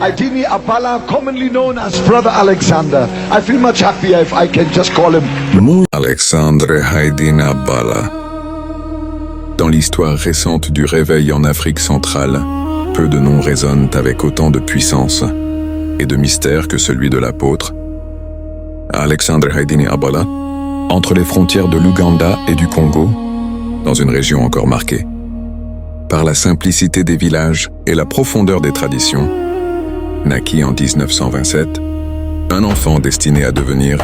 Haydini Abbala, commonly known as Brother Alexander. I feel much happier if I can just call him Alexandre Haydini Abbala. Dans l'histoire récente du réveil en Afrique centrale, peu de noms résonnent avec autant de puissance et de mystère que celui de l'apôtre. Alexandre Haydini Abbala, entre les frontières de l'Ouganda et du Congo, dans une région encore marquée par la simplicité des villages et la profondeur des traditions, naquit en 1927, un enfant destiné à devenir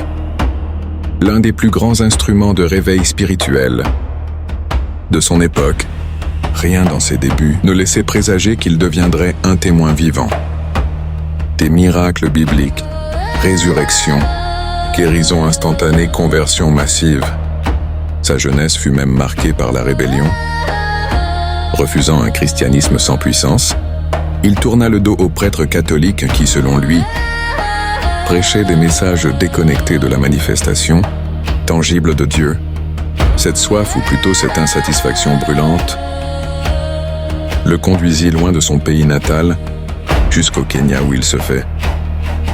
l'un des plus grands instruments de réveil spirituel de son époque. Rien dans ses débuts ne laissait présager qu'il deviendrait un témoin vivant. Des miracles bibliques, résurrection, guérison instantanée, conversion massive. Sa jeunesse fut même marquée par la rébellion. Refusant un christianisme sans puissance, il tourna le dos aux prêtres catholiques qui, selon lui, prêchaient des messages déconnectés de la manifestation tangible de Dieu. Cette soif, ou plutôt cette insatisfaction brûlante, le conduisit loin de son pays natal, jusqu'au Kenya où il se fait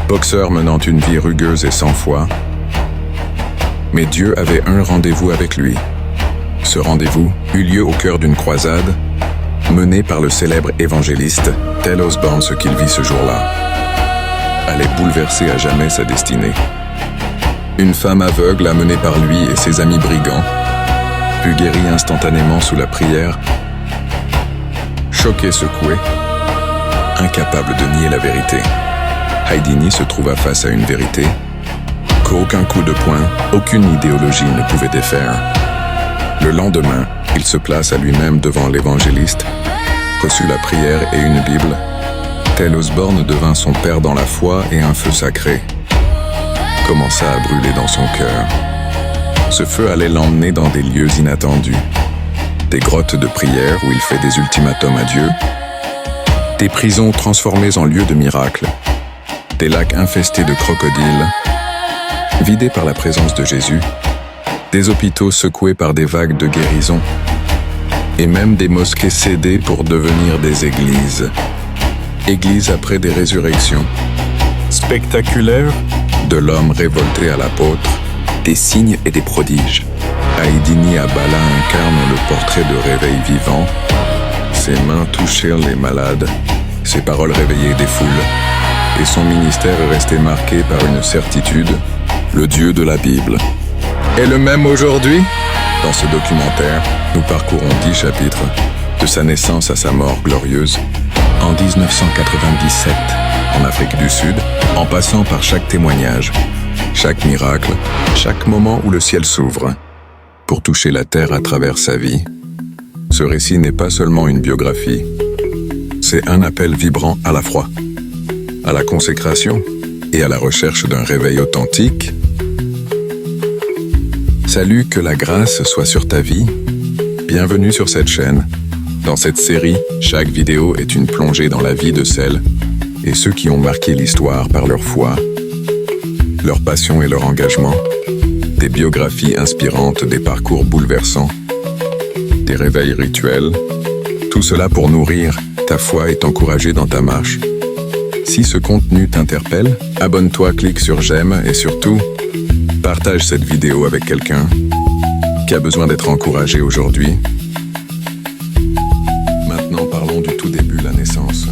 boxeur menant une vie rugueuse et sans foi. Mais Dieu avait un rendez-vous avec lui. Ce rendez-vous eut lieu au cœur d'une croisade menée par le célèbre évangéliste Tel Osborne. Ce qu'il vit ce jour-là allait bouleverser à jamais sa destinée. Une femme aveugle amenée par lui et ses amis brigands fut guérie instantanément sous la prière. Choqué, secoué, incapable de nier la vérité, Haydini se trouva face à une vérité qu'aucun coup de poing, aucune idéologie ne pouvait défaire. Le lendemain, il se place à lui-même devant l'évangéliste, reçut la prière et une Bible. Tel Osborne devint son père dans la foi et un feu sacré commença à brûler dans son cœur. Ce feu allait l'emmener dans des lieux inattendus, des grottes de prière où il fait des ultimatums à Dieu, des prisons transformées en lieux de miracles, des lacs infestés de crocodiles, vidés par la présence de Jésus, des hôpitaux secoués par des vagues de guérison, et même des mosquées cédées pour devenir des églises. Églises après des résurrections spectaculaires, de l'homme révolté à l'apôtre, des signes et des prodiges. Haydini Abbala incarne le portrait de réveil vivant. Ses mains touchèrent les malades, ses paroles réveillaient des foules, et son ministère est resté marqué par une certitude: le Dieu de la Bible est le même aujourd'hui. Dans ce documentaire, nous parcourons 10 chapitres, de sa naissance à sa mort glorieuse, en 1997, en Afrique du Sud, en passant par chaque témoignage, chaque miracle, chaque moment où le ciel s'ouvre, pour toucher la terre à travers sa vie. Ce récit n'est pas seulement une biographie, c'est un appel vibrant à la foi, à la consécration et à la recherche d'un réveil authentique. Salut, que la grâce soit sur ta vie. Bienvenue sur cette chaîne. Dans cette série, chaque vidéo est une plongée dans la vie de celles et ceux qui ont marqué l'histoire par leur foi, leur passion et leur engagement. Des biographies inspirantes, des parcours bouleversants, des réveils rituels. Tout cela pour nourrir ta foi et t'encourager dans ta marche. Si ce contenu t'interpelle, abonne-toi, clique sur j'aime et surtout, partage cette vidéo avec quelqu'un qui a besoin d'être encouragé aujourd'hui. Maintenant, parlons du tout début, la naissance.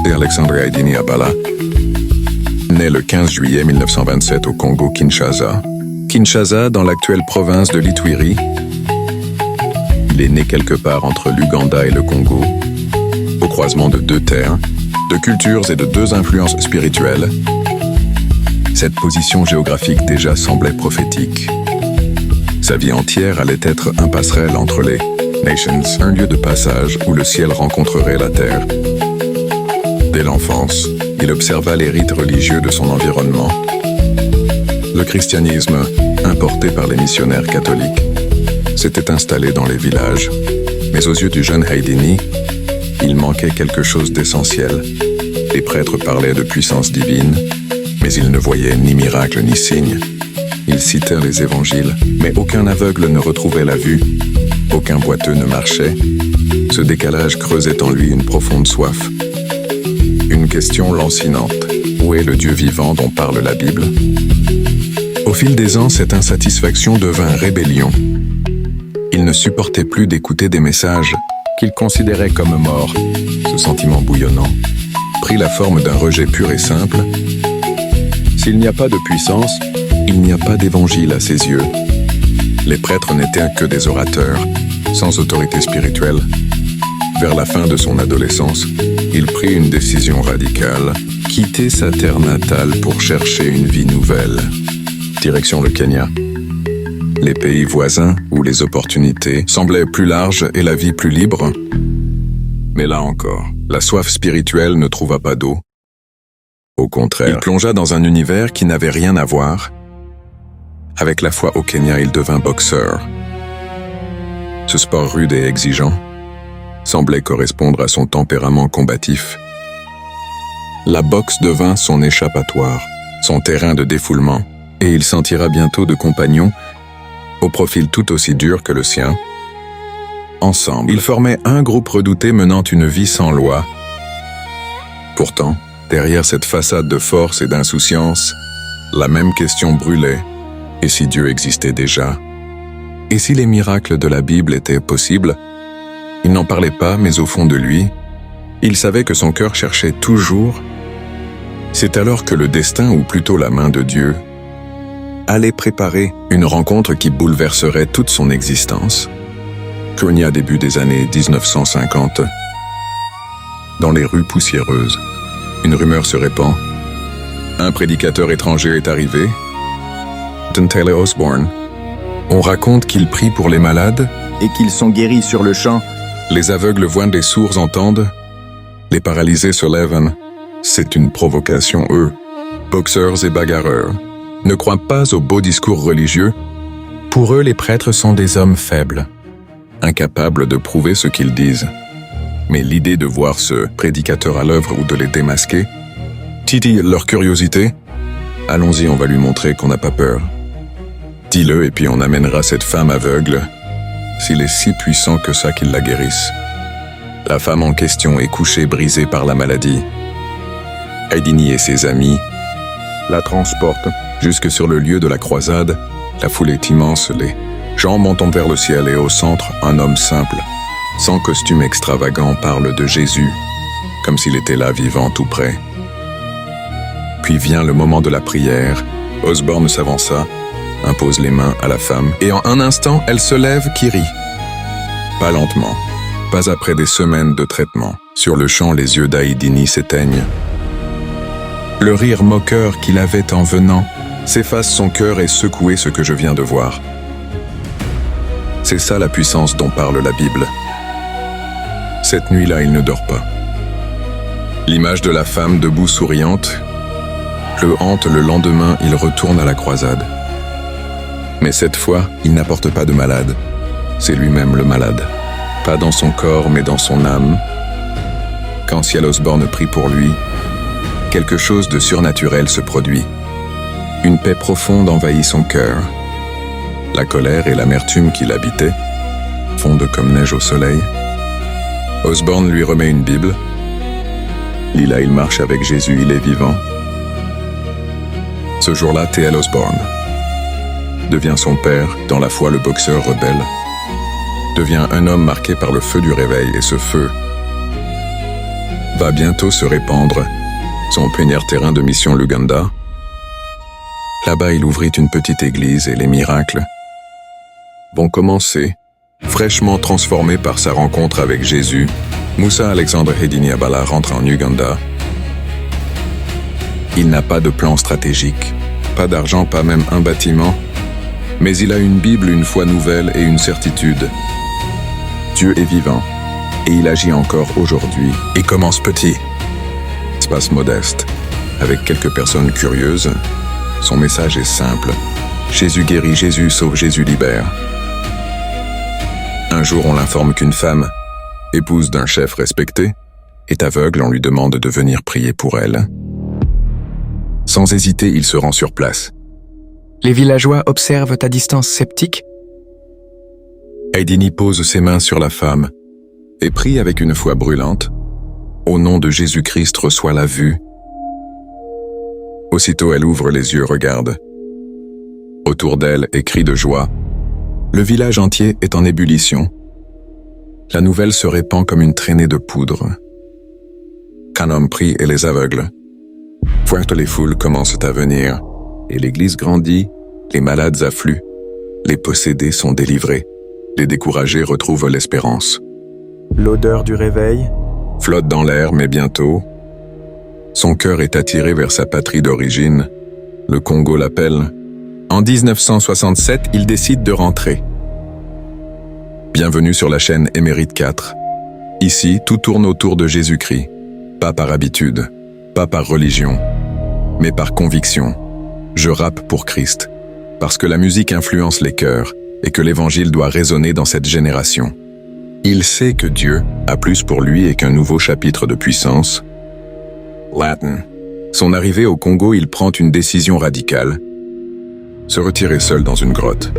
C'est Alexandre Haydini Abbala, né le 15 juillet 1927 au Congo, Kinshasa. Kinshasa, dans l'actuelle province de l'Itouiri. Il est né quelque part entre l'Ouganda et le Congo, au croisement de deux terres, de cultures et de deux influences spirituelles. Cette position géographique déjà semblait prophétique. Sa vie entière allait être un passerelle entre les nations, un lieu de passage où le ciel rencontrerait la terre. Dès l'enfance, il observa les rites religieux de son environnement. Le christianisme, importé par les missionnaires catholiques, s'était installé dans les villages. Mais aux yeux du jeune Haydini, il manquait quelque chose d'essentiel. Les prêtres parlaient de puissance divine, mais ils ne voyaient ni miracle ni signe. Ils citèrent les évangiles, mais aucun aveugle ne retrouvait la vue, aucun boiteux ne marchait. Ce décalage creusait en lui une profonde soif. Une question lancinante. Où est le Dieu vivant dont parle la Bible? Au fil des ans, cette insatisfaction devint rébellion. Il ne supportait plus d'écouter des messages qu'il considérait comme morts. Ce sentiment bouillonnant prit la forme d'un rejet pur et simple. S'il n'y a pas de puissance, il n'y a pas d'évangile à ses yeux. Les prêtres n'étaient que des orateurs, sans autorité spirituelle. Vers la fin de son adolescence, il prit une décision radicale, quitter sa terre natale pour chercher une vie nouvelle. Direction le Kenya. Les pays voisins, où les opportunités semblaient plus larges et la vie plus libre. Mais là encore, la soif spirituelle ne trouva pas d'eau. Au contraire, il plongea dans un univers qui n'avait rien à voir. Avec la foi au Kenya, il devint boxeur. Ce sport rude et exigeant semblait correspondre à son tempérament combatif. La boxe devint son échappatoire, son terrain de défoulement, et il s'en tira bientôt de compagnons au profil tout aussi dur que le sien. Ensemble, ils formaient un groupe redouté menant une vie sans loi. Pourtant, derrière cette façade de force et d'insouciance, la même question brûlait. Et si Dieu existait déjà? Et si les miracles de la Bible étaient possibles? Il n'en parlait pas, mais au fond de lui, il savait que son cœur cherchait toujours. C'est alors que le destin, ou plutôt la main de Dieu, allait préparer une rencontre qui bouleverserait toute son existence. Kenya, début des années 1950. Dans les rues poussiéreuses, une rumeur se répand. Un prédicateur étranger est arrivé, Tele Osborne. On raconte qu'il prie pour les malades et qu'ils sont guéris sur le champ. Les aveugles voient, les sourds entendent, les paralysés se lèvent. C'est une provocation, eux, boxeurs et bagarreurs, ne croient pas aux beaux discours religieux. Pour eux, les prêtres sont des hommes faibles, incapables de prouver ce qu'ils disent. Mais l'idée de voir ce prédicateur à l'œuvre ou de les démasquer titille leur curiosité. Allons-y, on va lui montrer qu'on n'a pas peur. Dis-le et puis on amènera cette femme aveugle, s'il est si puissant que ça qu'il la guérisse. La femme en question est couchée brisée par la maladie. Haydini et ses amis la transportent jusque sur le lieu de la croisade. La foule est immense, les gens montent vers le ciel et au centre, un homme simple, sans costume extravagant, parle de Jésus, comme s'il était là vivant tout près. Puis vient le moment de la prière. Osborne s'avança, impose les mains à la femme, et en un instant, elle se lève qui rit. Pas lentement, pas après des semaines de traitement. Sur le champ, les yeux d'Haydini s'éteignent. Le rire moqueur qu'il avait en venant s'efface son cœur et secoué ce que je viens de voir. C'est ça la puissance dont parle la Bible. Cette nuit-là, il ne dort pas. L'image de la femme debout souriante le hante. Le lendemain, il retourne à la croisade. Mais cette fois, il n'apporte pas de malade. C'est lui-même le malade. Pas dans son corps, mais dans son âme. Quand Ciel Osborne prie pour lui, quelque chose de surnaturel se produit. Une paix profonde envahit son cœur. La colère et l'amertume qui l'habitaient fondent comme neige au soleil. Osborne lui remet une Bible. Lila, il marche avec Jésus, il est vivant. Ce jour-là, T.L. Osborne devient son père, dans la foi le boxeur rebelle, devient un homme marqué par le feu du réveil, et ce feu va bientôt se répandre. Son premier terrain de mission, l'Ouganda. Là-bas, il ouvrit une petite église et les miracles vont commencer. Fraîchement transformé par sa rencontre avec Jésus, Musa Alexander Haydini Abala rentre en Ouganda. Il n'a pas de plan stratégique, pas d'argent, pas même un bâtiment, mais il a une Bible, une foi nouvelle et une certitude. Dieu est vivant, et il agit encore aujourd'hui, et commence petit. Espace modeste, avec quelques personnes curieuses. Son message est simple. Jésus guérit, Jésus sauve, Jésus libère. Un jour, on l'informe qu'une femme, épouse d'un chef respecté, est aveugle. On lui demande de venir prier pour elle. Sans hésiter, il se rend sur place. Les villageois observent à distance sceptique. Haydini pose ses mains sur la femme. et prie avec une foi brûlante, au nom de Jésus-Christ reçoit la vue. Aussitôt elle ouvre les yeux, regarde. Autour d'elle est cri de joie. Le village entier est en ébullition. La nouvelle se répand comme une traînée de poudre. Qu'un homme prie et les aveugles. Pointe les foules commencent à venir, et l'église grandit, les malades affluent, les possédés sont délivrés, les découragés retrouvent l'espérance. L'odeur du réveil, Flotte dans l'air, mais bientôt, son cœur est attiré vers sa patrie d'origine. Le Congo l'appelle. En 1967, il décide de rentrer. Bienvenue sur la chaîne Émérite 4. Ici, tout tourne autour de Jésus-Christ. Pas par habitude, pas par religion, mais par conviction. Je rappe pour Christ, parce que la musique influence les cœurs et que l'évangile doit résonner dans cette génération. Il sait que Dieu a plus pour lui et qu'un nouveau chapitre de puissance. Latin. Son arrivée au Congo, il prend une décision radicale. Se retirer seul dans une grotte.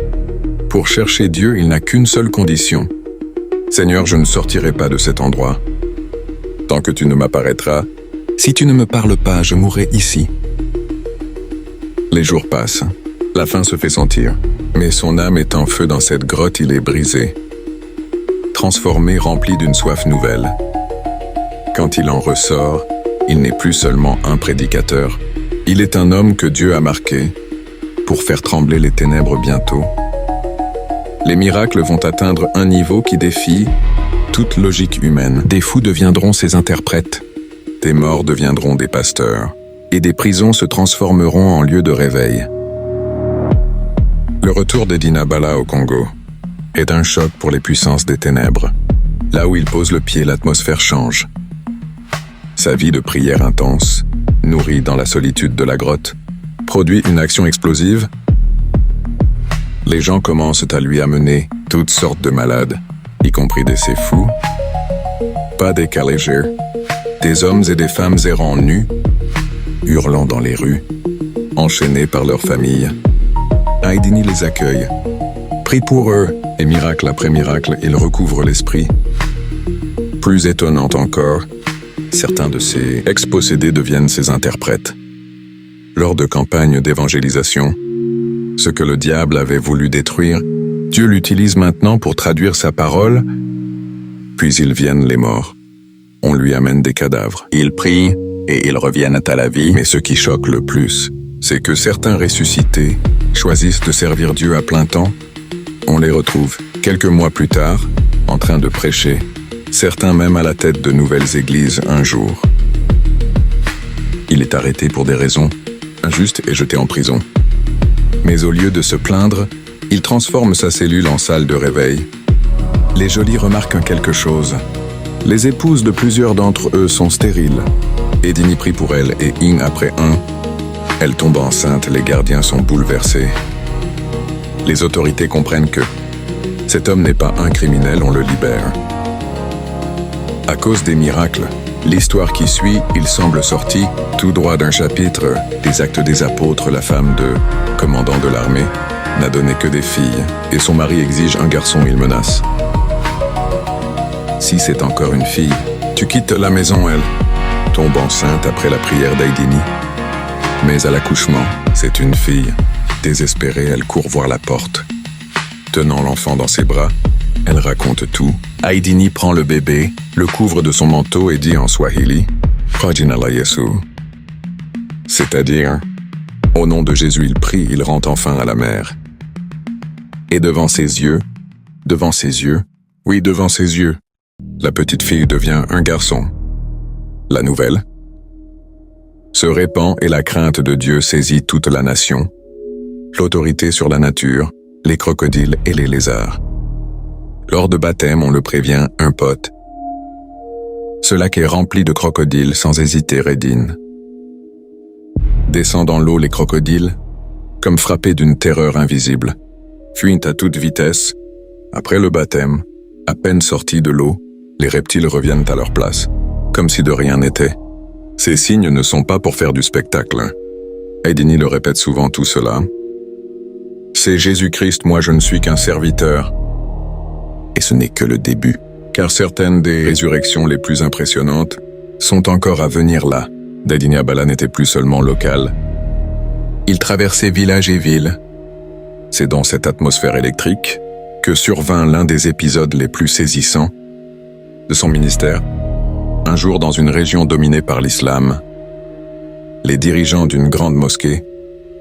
Pour chercher Dieu, il n'a qu'une seule condition. Seigneur, je ne sortirai pas de cet endroit. Tant que tu ne m'apparaîtras, si tu ne me parles pas, je mourrai ici. Les jours passent. La faim se fait sentir. Mais son âme est en feu dans cette grotte, il est brisé. Transformé, rempli d'une soif nouvelle. Quand il en ressort, il n'est plus seulement un prédicateur. Il est un homme que Dieu a marqué pour faire trembler les ténèbres bientôt. Les miracles vont atteindre un niveau qui défie toute logique humaine. Des fous deviendront ses interprètes, des morts deviendront des pasteurs, et des prisons se transformeront en lieux de réveil. Le retour d'Edina Bala au Congo est un choc pour les puissances des ténèbres. Là où il pose le pied, l'atmosphère change. Sa vie de prière intense, nourrie dans la solitude de la grotte, produit une action explosive. Les gens commencent à lui amener toutes sortes de malades, y compris des fous, pas des cas légers, des hommes et des femmes errant nus, hurlant dans les rues, enchaînés par leurs familles. Haïdini les accueille, prie pour eux, et miracle après miracle, il recouvre l'esprit. Plus étonnant encore, certains de ces ex-possédés deviennent ses interprètes. Lors de campagnes d'évangélisation, ce que le diable avait voulu détruire, Dieu l'utilise maintenant pour traduire sa parole, puis ils viennent les morts. On lui amène des cadavres. Ils prient et ils reviennent à la vie. Mais ce qui choque le plus, c'est que certains ressuscités choisissent de servir Dieu à plein temps. On les retrouve quelques mois plus tard, en train de prêcher, certains même à la tête de nouvelles églises un jour. Il est arrêté pour des raisons injustes et jeté en prison. Mais au lieu de se plaindre, il transforme sa cellule en salle de réveil. Les jolis remarquent quelque chose. Les épouses de plusieurs d'entre eux sont stériles. Edini prie pour elle et un après un. Elle tombe enceinte, les gardiens sont bouleversés. Les autorités comprennent que cet homme n'est pas un criminel, on le libère. À cause des miracles, l'histoire qui suit, il semble sorti, tout droit d'un chapitre des Actes des Apôtres, la femme de commandant de l'armée n'a donné que des filles, et son mari exige un garçon, il menace. Si c'est encore une fille, tu quittes la maison, elle tombe enceinte après la prière d'Haïdini. Mais à l'accouchement, c'est une fille. Désespérée, elle court voir la porte. Tenant l'enfant dans ses bras, elle raconte tout. Haïdini prend le bébé, le couvre de son manteau et dit en swahili « Kwa la Yesu », c'est-à-dire « Au nom de Jésus, il prie, il rentre enfin à la mer. » Et devant ses yeux, oui, devant ses yeux, la petite fille devient un garçon. La nouvelle se répand et la crainte de Dieu saisit toute la nation. L'autorité sur la nature, les crocodiles et les lézards. Lors de baptême, on le prévient, un pote. Ce lac est rempli de crocodiles, sans hésiter, Redine. Descend dans l'eau les crocodiles, comme frappés d'une terreur invisible. Fuient à toute vitesse. Après le baptême, à peine sortis de l'eau, les reptiles reviennent à leur place, comme si de rien n'était. Ces signes ne sont pas pour faire du spectacle. Haïdini le répète souvent tout cela. C'est Jésus-Christ, moi je ne suis qu'un serviteur. Et ce n'est que le début. car certaines des résurrections les plus impressionnantes sont encore à venir là. Haïdini Abbala n'était plus seulement local. Il traversait village et ville. C'est dans cette atmosphère électrique que survint l'un des épisodes les plus saisissants de son ministère. Un jour, dans une région dominée par l'islam, les dirigeants d'une grande mosquée,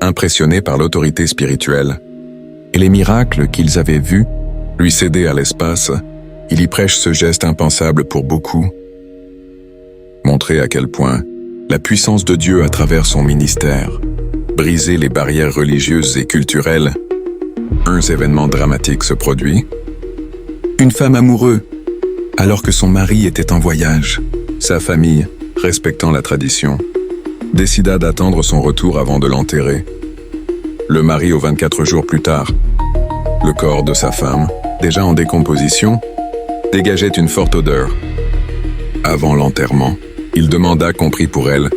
impressionnés par l'autorité spirituelle et les miracles qu'ils avaient vus lui céder à l'espace, il y prêche ce geste impensable pour beaucoup, montrer à quel point la puissance de Dieu à travers son ministère brisait les barrières religieuses et culturelles. Un événement dramatique se produit. Une femme amoureuse, alors que son mari était en voyage, sa famille, respectant la tradition, décida d'attendre son retour avant de l'enterrer. Le mari, au 24 jours plus tard, le corps de sa femme, déjà en décomposition, dégageait une forte odeur. Avant l'enterrement, il demanda qu'on prie pour elle.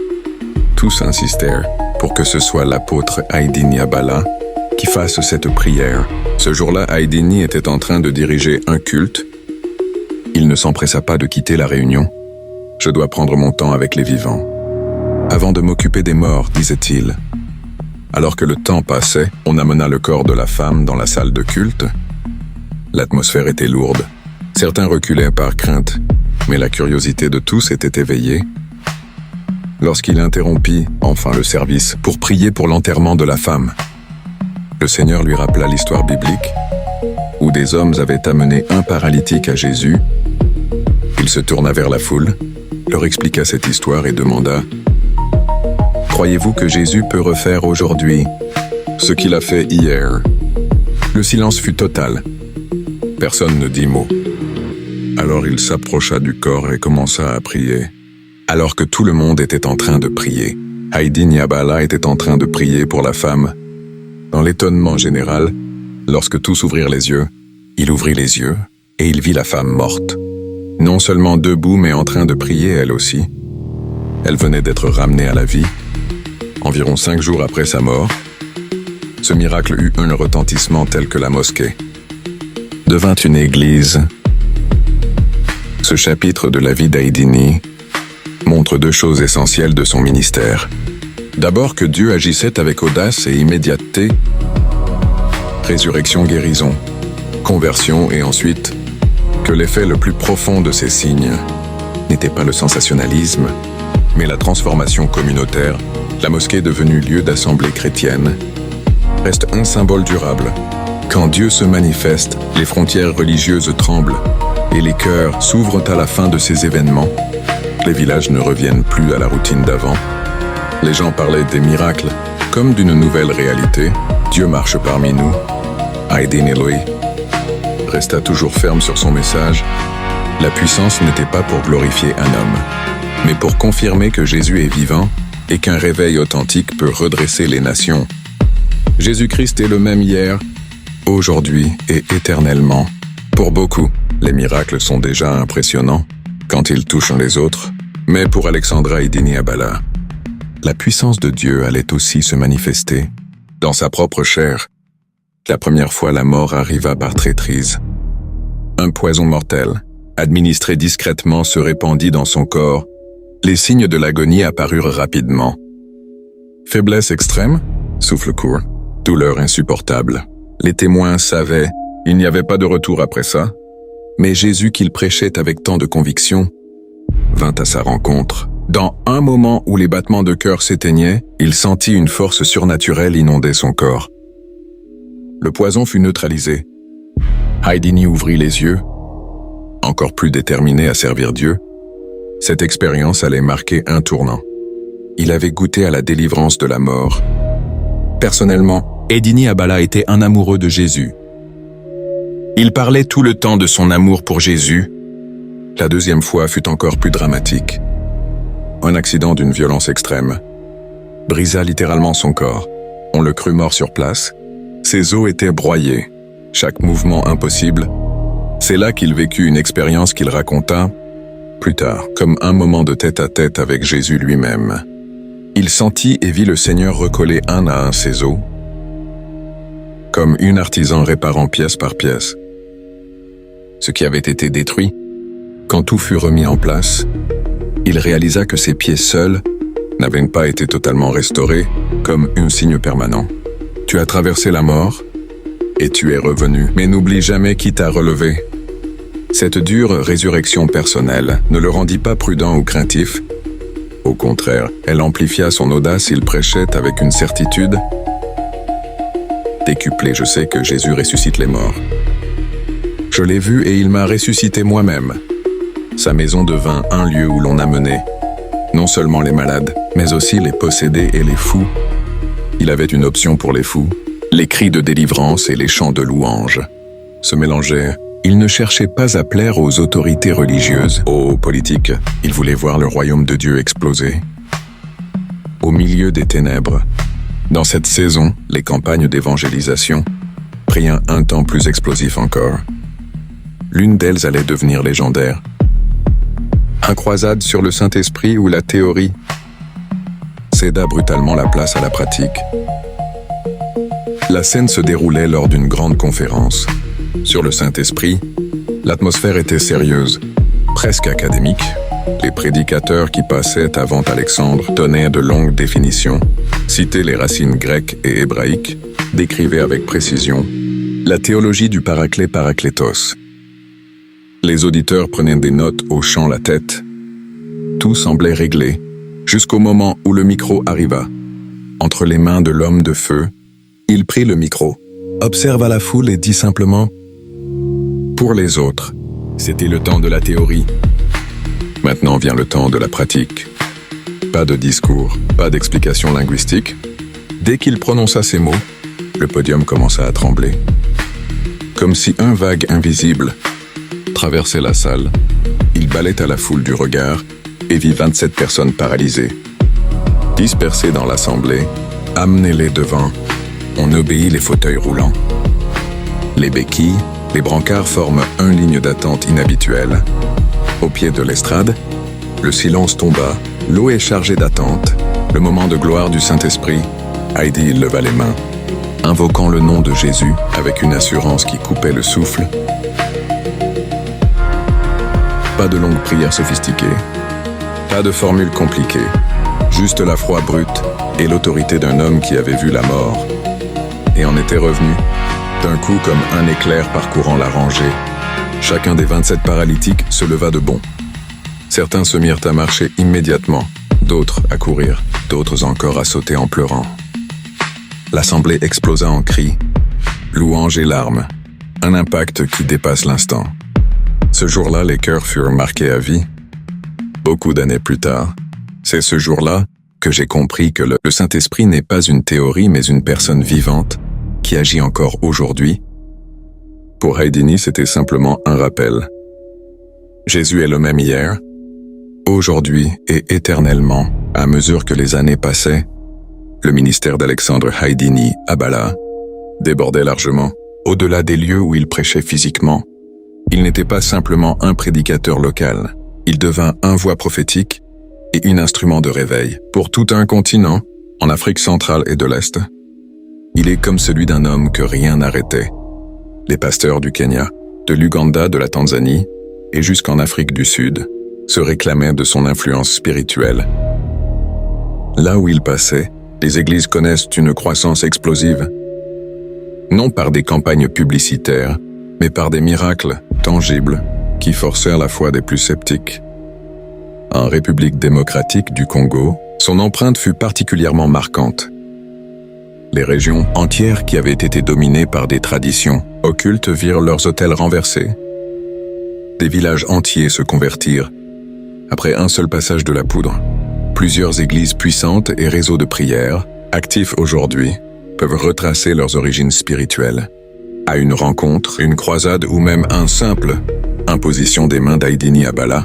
Tous insistèrent pour que ce soit l'apôtre Haïdini Abbala qui fasse cette prière. Ce jour-là, Haïdini était en train de diriger un culte. Il ne s'empressa pas de quitter la réunion. « Je dois prendre mon temps avec les vivants. Avant de m'occuper des morts, disait-il. » Alors que le temps passait, on amena le corps de la femme dans la salle de culte. L'atmosphère était lourde. Certains reculaient par crainte, mais la curiosité de tous était éveillée. Lorsqu'il interrompit enfin le service pour prier pour l'enterrement de la femme, le Seigneur lui rappela l'histoire biblique où des hommes avaient amené un paralytique à Jésus. Il se tourna vers la foule, leur expliqua cette histoire et demanda « Croyez-vous que Jésus peut refaire aujourd'hui ce qu'il a fait hier ?» Le silence fut total. Personne ne dit mot. Alors il s'approcha du corps et commença à prier. Alors que tout le monde était en train de prier, Haïdini Abbala était en train de prier pour la femme. Dans l'étonnement général, lorsque tous ouvrirent les yeux, il ouvrit les yeux et il vit la femme morte. Non seulement debout, mais en train de prier elle aussi. Elle venait d'être ramenée à la vie. Environ 5 jours après sa mort, ce miracle eut un retentissement tel que la mosquée devint une église. Ce chapitre de la vie d'Haïdini montre 2 choses essentielles de son ministère. D'abord que Dieu agissait avec audace et immédiateté. Résurrection, guérison, conversion et ensuite que l'effet le plus profond de ces signes n'était pas le sensationnalisme, mais la transformation communautaire. La mosquée devenue lieu d'assemblée chrétienne reste un symbole durable. Quand Dieu se manifeste, les frontières religieuses tremblent et les cœurs s'ouvrent à la fin de ces événements. Les villages ne reviennent plus à la routine d'avant. Les gens parlaient des miracles comme d'une nouvelle réalité. Dieu marche parmi nous. Haïdini resta toujours ferme sur son message. La puissance n'était pas pour glorifier un homme, mais pour confirmer que Jésus est vivant et qu'un réveil authentique peut redresser les nations. Jésus-Christ est le même hier, aujourd'hui et éternellement. Pour beaucoup, les miracles sont déjà impressionnants quand ils touchent les autres, mais pour Alexandra Haïdini Abbala, la puissance de Dieu allait aussi se manifester dans sa propre chair. La première fois, la mort arriva par traîtrise. Un poison mortel, administré discrètement, se répandit dans son corps. Les signes de l'agonie apparurent rapidement. Faiblesse extrême, souffle court, douleur insupportable. Les témoins savaient, il n'y avait pas de retour après ça. Mais Jésus qu'il prêchait avec tant de conviction vint à sa rencontre. Dans un moment où les battements de cœur s'éteignaient, il sentit une force surnaturelle inonder son corps. Le poison fut neutralisé. Haïdini ouvrit les yeux, encore plus déterminé à servir Dieu. Cette expérience allait marquer un tournant. Il avait goûté à la délivrance de la mort. Personnellement, Haïdini Abbala était un amoureux de Jésus. Il parlait tout le temps de son amour pour Jésus. La deuxième fois fut encore plus dramatique. Un accident d'une violence extrême brisa littéralement son corps. On le crut mort sur place. Ses os étaient broyés, chaque mouvement impossible. C'est là qu'il vécut une expérience qu'il raconta plus tard, comme un moment de tête-à-tête avec Jésus lui-même. Il sentit et vit le Seigneur recoller un à un ses os, comme un artisan réparant pièce par pièce. Ce qui avait été détruit Quand tout fut remis en place, il réalisa que ses pieds seuls n'avaient pas été totalement restaurés comme un signe permanent. Tu as traversé la mort et tu es revenu, mais n'oublie jamais qui t'a relevé. Cette dure résurrection personnelle ne le rendit pas prudent ou craintif. Au contraire, elle amplifia son audace, il prêchait avec une certitude décuplée. Je sais que Jésus ressuscite les morts. Je l'ai vu et il m'a ressuscité moi-même. Sa maison devint un lieu où l'on amenait non seulement les malades, mais aussi les possédés et les fous. Il avait une option pour les fous. Les cris de délivrance et les chants de louange se mélangeaient. Il ne cherchait pas à plaire aux autorités religieuses, aux politiques. Il voulait voir le royaume de Dieu exploser. Au milieu des ténèbres, dans cette saison, les campagnes d'évangélisation prirent un temps plus explosif encore. L'une d'elles allait devenir légendaire. Un croisade sur le Saint-Esprit où la théorie céda brutalement la place à la pratique. La scène se déroulait lors d'une grande conférence. Sur le Saint-Esprit, l'atmosphère était sérieuse, presque académique. Les prédicateurs qui passaient avant Alexandre donnaient de longues définitions, citaient les racines grecques et hébraïques, décrivaient avec précision la théologie du paraclet paraklétos. Les auditeurs prenaient des notes hochant la tête. Tout semblait réglé, jusqu'au moment où le micro arriva. Entre les mains de l'homme de feu, il prit le micro, observa la foule et dit simplement « Pour les autres, c'était le temps de la théorie. Maintenant vient le temps de la pratique. » Pas de discours, pas d'explication linguistique. Dès qu'il prononça ces mots, le podium commença à trembler. Comme si un vague invisible traversait la salle, il balait à la foule du regard et vit 27 personnes paralysées. Dispersées dans l'assemblée, amenez-les devant. On obéit les fauteuils roulants. Les béquilles, les brancards forment une ligne d'attente inhabituelle. Au pied de l'estrade, le silence tomba, l'eau est chargée d'attente. Le moment de gloire du Saint-Esprit, Heidi leva les mains, invoquant le nom de Jésus avec une assurance qui coupait le souffle. Pas de longues prières sophistiquées, pas de formules compliquées, juste la foi brute et l'autorité d'un homme qui avait vu la mort et en était revenu, d'un coup comme un éclair parcourant la rangée. Chacun des 27 paralytiques se leva de bond. Certains se mirent à marcher immédiatement, d'autres à courir, d'autres encore à sauter en pleurant. L'assemblée explosa en cris, louanges et larmes, un impact qui dépasse l'instant. Ce jour-là, les cœurs furent marqués à vie. Beaucoup d'années plus tard, c'est ce jour-là que j'ai compris que le Saint-Esprit n'est pas une théorie mais une personne vivante qui agit encore aujourd'hui. Pour Heidi, c'était simplement un rappel. Jésus est le même hier, aujourd'hui et éternellement. À mesure que les années passaient, le ministère d'Alexandre Haïdini à Bala débordait largement. Au-delà des lieux où il prêchait physiquement, il n'était pas simplement un prédicateur local. Il devint un voix prophétique et un instrument de réveil pour tout un continent, en Afrique centrale et de l'Est. Il est comme celui d'un homme que rien n'arrêtait. Les pasteurs du Kenya, de l'Ouganda, de la Tanzanie et jusqu'en Afrique du Sud se réclamaient de son influence spirituelle. Là où il passait, les églises connaissent une croissance explosive. Non par des campagnes publicitaires, mais par des miracles tangibles qui forcèrent la foi des plus sceptiques. En République démocratique du Congo, son empreinte fut particulièrement marquante. Les régions entières qui avaient été dominées par des traditions occultes virent leurs autels renversés. Des villages entiers se convertirent. Après un seul passage de la poudre, plusieurs églises puissantes et réseaux de prières, actifs aujourd'hui, peuvent retracer leurs origines spirituelles. À une rencontre, une croisade ou même un simple imposition des mains d'Haïdini à Bala.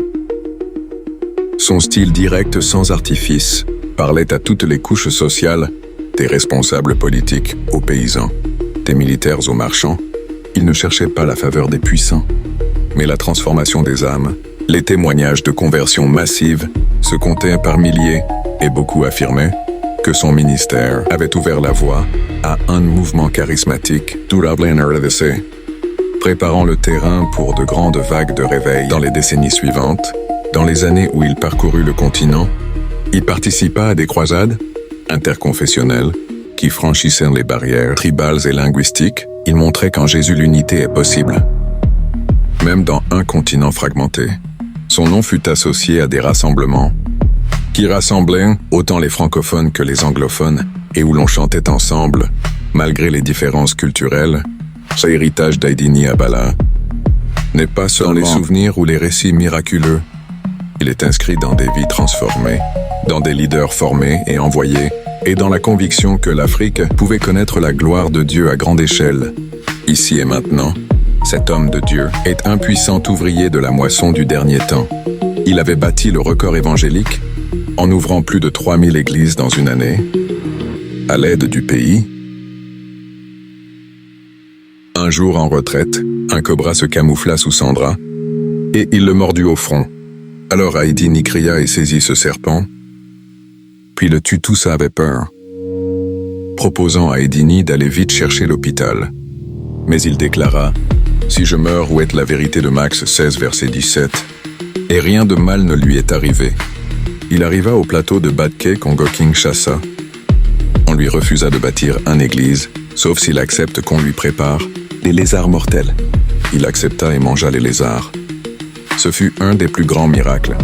Son style direct sans artifice parlait à toutes les couches sociales, des responsables politiques aux paysans, des militaires aux marchands. Il ne cherchait pas la faveur des puissants, mais la transformation des âmes. Les témoignages de conversion massive se comptaient par milliers et beaucoup affirmaient que son ministère avait ouvert la voie à un mouvement charismatique durable en RDC. préparant le terrain pour de grandes vagues de réveil dans les décennies suivantes. Dans les années où il parcourut le continent, il participa à des croisades interconfessionnelles qui franchissaient les barrières tribales et linguistiques. Il montrait qu'en Jésus l'unité est possible. Même dans un continent fragmenté, son nom fut associé à des rassemblements qui rassemblaient autant les francophones que les anglophones et où l'on chantait ensemble, malgré les différences culturelles. Ce héritage d'Haïdini Abala n'est pas seulement les souvenirs ou les récits miraculeux. Il est inscrit dans des vies transformées, dans des leaders formés et envoyés, et dans la conviction que l'Afrique pouvait connaître la gloire de Dieu à grande échelle. Ici et maintenant, cet homme de Dieu est un puissant ouvrier de la moisson du dernier temps. Il avait bâti le record évangélique en ouvrant plus de 3000 églises dans une année, à l'aide du pays. Un jour en retraite, un cobra se camoufla sous son drap et il le mordit au front. Alors Haïdini cria et saisit ce serpent, puis le tue. Tous avaient peur, proposant à Haïdini d'aller vite chercher l'hôpital. Mais il déclara « Si je meurs, où est la vérité » de Max 16, verset 17. Et rien de mal ne lui est arrivé. Il arriva au plateau de Badke Congo-Kinshasa. On lui refusa de bâtir une église, sauf s'il accepte qu'on lui prépare des lézards mortels. Il accepta et mangea les lézards. Ce fut un des plus grands miracles.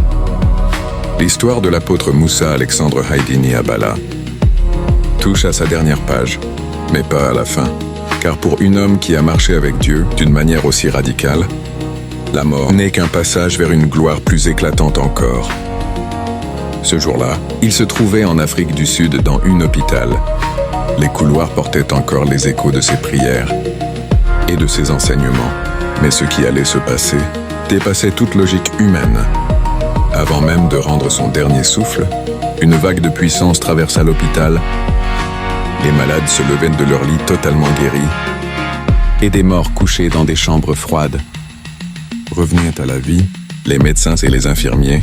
L'histoire de l'apôtre Moussa Alexandre Haïdini Abala touche à sa dernière page, mais pas à la fin. Car pour un homme qui a marché avec Dieu d'une manière aussi radicale, la mort n'est qu'un passage vers une gloire plus éclatante encore. Ce jour-là, il se trouvait en Afrique du Sud dans un hôpital. Les couloirs portaient encore les échos de ses prières et de ses enseignements. Mais ce qui allait se passer dépassait toute logique humaine. Avant même de rendre son dernier souffle, une vague de puissance traversa l'hôpital. Les malades se levaient de leur lit totalement guéris et des morts couchés dans des chambres froides revenaient à la vie. Les médecins et les infirmiers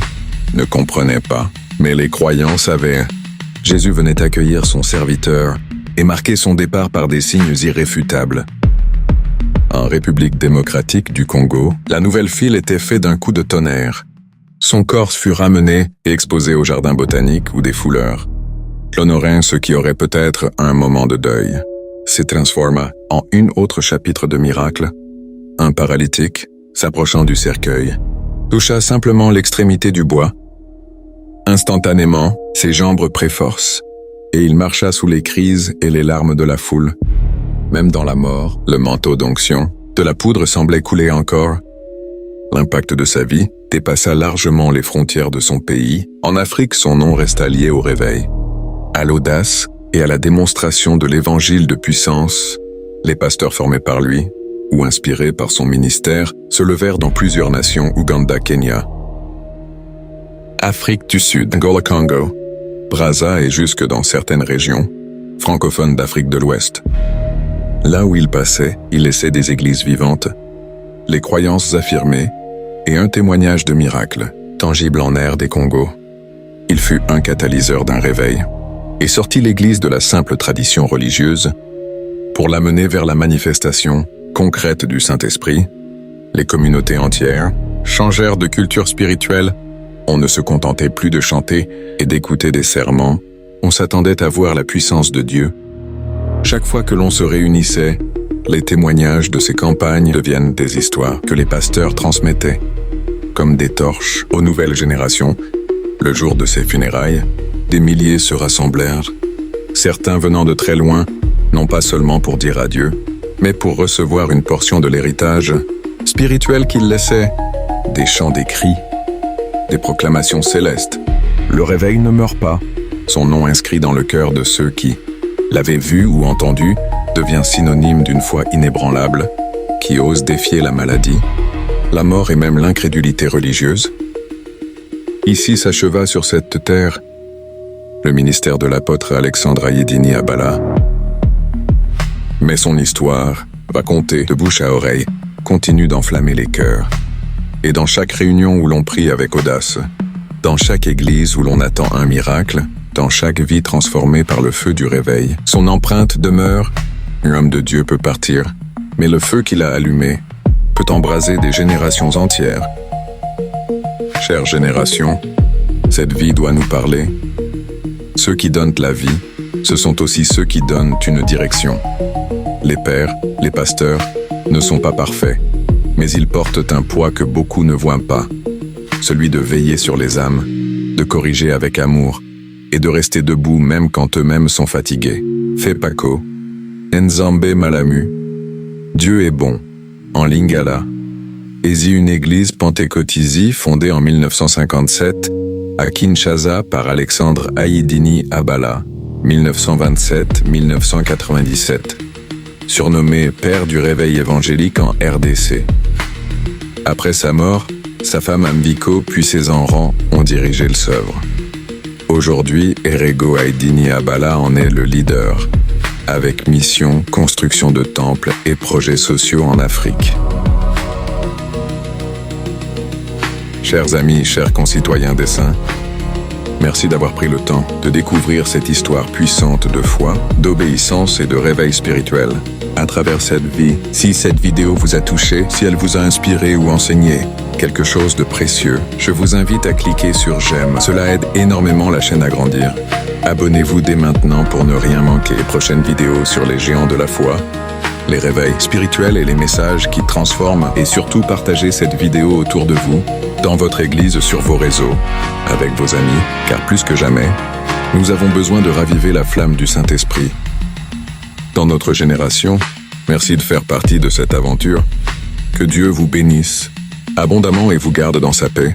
ne comprenaient pas, mais les croyants savaient. Jésus venait accueillir son serviteur et marquer son départ par des signes irréfutables. En République démocratique du Congo, la nouvelle file était faite d'un coup de tonnerre. Son corps fut ramené et exposé au jardin botanique où des fouleurs l'honoraient, ce qui aurait peut-être un moment de deuil se transforma en un autre chapitre de miracle. Un paralytique, s'approchant du cercueil, toucha simplement l'extrémité du bois. Instantanément, ses jambes prirent force, et il marcha sous les crises et les larmes de la foule. Même dans la mort, le manteau d'onction, de la poudre semblait couler encore. L'impact de sa vie dépassa largement les frontières de son pays. En Afrique, son nom resta lié au réveil, à l'audace et à la démonstration de l'évangile de puissance. Les pasteurs formés par lui, ou inspirés par son ministère, se levèrent dans plusieurs nations, Ouganda, Kenya, Afrique du Sud, Angola, Congo, Brazza et jusque dans certaines régions francophones d'Afrique de l'Ouest. Là où il passait, il laissait des églises vivantes, les croyances affirmées et un témoignage de miracle, tangible en air des Congos. Il fut un catalyseur d'un réveil et sortit l'Église de la simple tradition religieuse pour l'amener vers la manifestation concrète du Saint-Esprit. Les communautés entières changèrent de culture spirituelle. On ne se contentait plus de chanter et d'écouter des serments, on s'attendait à voir la puissance de Dieu. Chaque fois que l'on se réunissait, les témoignages de ces campagnes deviennent des histoires que les pasteurs transmettaient, comme des torches aux nouvelles générations. Le jour de ses funérailles, des milliers se rassemblèrent, certains venant de très loin, non pas seulement pour dire adieu, mais pour recevoir une portion de l'héritage spirituel qu'il laissait, des chants, des cris, des proclamations célestes. Le réveil ne meurt pas. Son nom inscrit dans le cœur de ceux qui l'avaient vu ou entendu devient synonyme d'une foi inébranlable qui ose défier la maladie, la mort et même l'incrédulité religieuse. Ici s'acheva sur cette terre le ministère de l'apôtre Alexandre Haïdini Abala. Mais son histoire, racontée de bouche à oreille, continue d'enflammer les cœurs. Et dans chaque réunion où l'on prie avec audace, dans chaque église où l'on attend un miracle, dans chaque vie transformée par le feu du réveil, son empreinte demeure. Un homme de Dieu peut partir, mais le feu qu'il a allumé peut embraser des générations entières. Chère génération, cette vie doit nous parler. Ceux qui donnent la vie, ce sont aussi ceux qui donnent une direction. Les pères, les pasteurs, ne sont pas parfaits, mais ils portent un poids que beaucoup ne voient pas, celui de veiller sur les âmes, de corriger avec amour, et de rester debout même quand eux-mêmes sont fatigués. Fait Paco, Nzambe Malamu, Dieu est bon, en Lingala. Ezi, une église pentecôtise fondée en 1957 à Kinshasa par Alexandre Ayidini Abala, 1927-1997, surnommé Père du réveil évangélique en RDC. Après sa mort, sa femme Ambiko puis ses enfants ont dirigé le Sœuvre. Aujourd'hui, Erego Ayidini Abala en est le leader, avec mission, construction de temples et projets sociaux en Afrique. Chers amis, chers concitoyens des saints, merci d'avoir pris le temps de découvrir cette histoire puissante de foi, d'obéissance et de réveil spirituel à travers cette vie. Si cette vidéo vous a touché, si elle vous a inspiré ou enseigné quelque chose de précieux, je vous invite à cliquer sur j'aime. Cela aide énormément la chaîne à grandir. Abonnez-vous dès maintenant pour ne rien manquer les prochaines vidéos sur les géants de la foi, les réveils spirituels et les messages qui transforment, et surtout partagez cette vidéo autour de vous, dans votre église, sur vos réseaux, avec vos amis, car plus que jamais, nous avons besoin de raviver la flamme du Saint-Esprit. Dans notre génération, merci de faire partie de cette aventure. Que Dieu vous bénisse abondamment et vous garde dans sa paix.